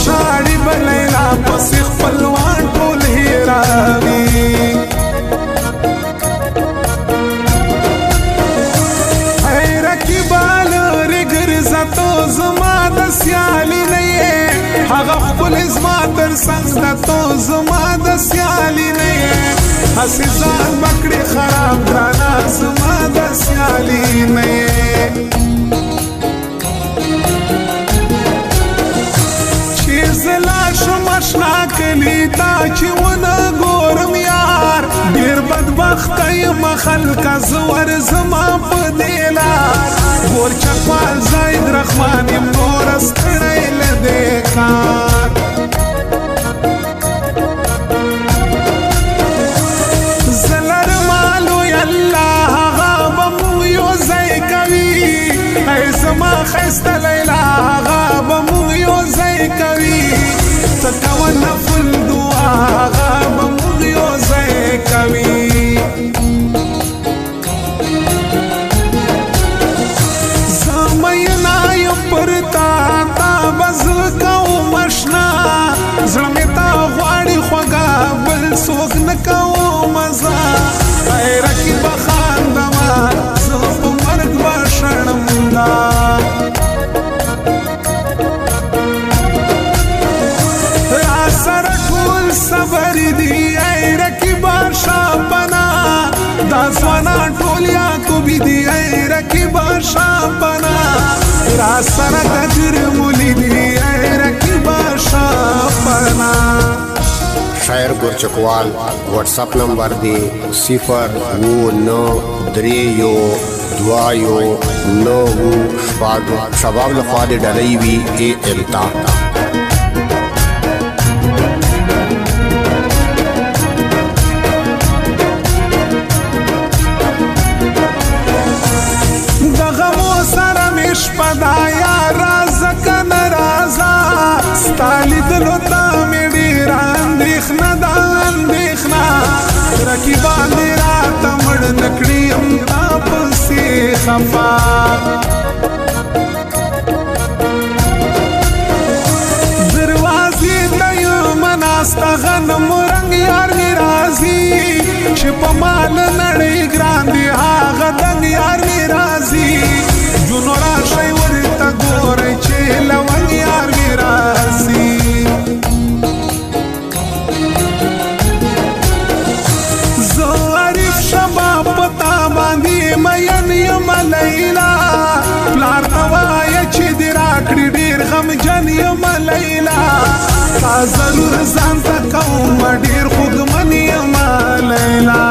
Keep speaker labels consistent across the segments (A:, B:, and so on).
A: شاړي بلیلا پس خپلوان ټول هیراوي اے رقیبال رګرزه تو زما د سیالي نه هغه خپل زما تر څنګ د تو زما د سیالي نه هسې ځان بکړې خراب ګرانه زما د سیالي نه اشنا کلی تا چې ونه ګورم یار ډېر بدبخته یم خلکه زور زما په دې لار ګورچکوال زید رحمان یم نوره ستړی له دې کار زه لرم لوی الله هغه به مو یو ځای کوي ای زما ښایسته لیلا هغه به مو یو ځای کوي تکوه نفل دعا هغه به موږ یو ځای کوي زه مینا یم پر تا تا به زه کوم اشنا زړه مې تا غواړي خوږه بل څوک نه کوم زه ای رقیبه خاندمه زه په مرګ به شړم دا صبر دی ای رقیبا شاپنا دا ځوانان ټول یعقوبي دی ای رقیبا شاپنا را سره قدر مولی دی ای رقیبا شاپنا
B: شاعر ګورچکوال واتس اپ نمبر دی 09332 شباب لخوا دی ډلې وی ای التا
A: پدایا رازا کن رازا ستالی دلو تا می ډیر اندیخنا دا اندیخنا رقیبان دی راتا مړ نکړي ام تا پسې خفا دروازې ته یم ناسته غنم رنګ یار می راځي چې په مال نړۍ ګران دی هغه دنګ یار می راځي جونو راشي ورته ګورئ چې لونګ یار مې راسي زه عارف شباب پتا باندې مین یم لیلا پلار ته وایه چې دې راکړي ډېر غمجن یم لیلا تا ضرور ځان ته کوم ډېر خوږمن یم لیلا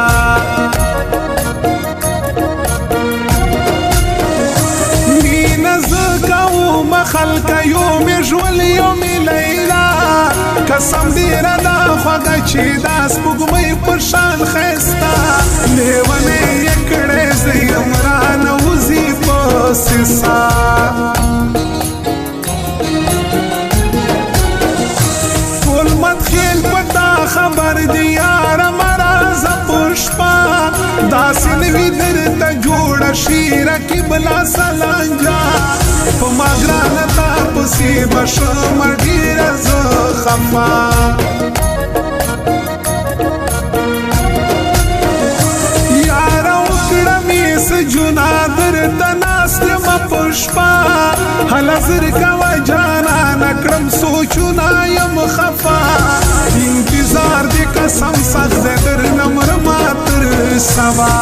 A: خلک یوم ژول یوم لیلا قسم ډیره دا خوږه چې دا سپوږمۍ په شان ښایسته لیونی یې کړی زه یم رانوځي په سیسه ټول مدخیل په تا خبر دی یاره مرازه په شپه داسې نوي درته جوړه شي رقیب لا سلانجه په ما ګرانه تا پسې به شم ډېره زه خفه یاره وکړه مې سجونه درته ناست یمه په شپه هله زر کوه جانانه کړم سوچونه یم خفه انتظار دې قسم سخت دی درنه مرمه تر سبا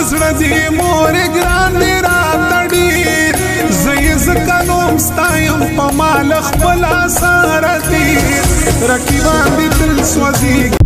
A: زړه دې مور ګران دې راته ډېر زه یې ځکه نوم ستایم په مال خپله سره تېر رقیبان دې تل سوځېږي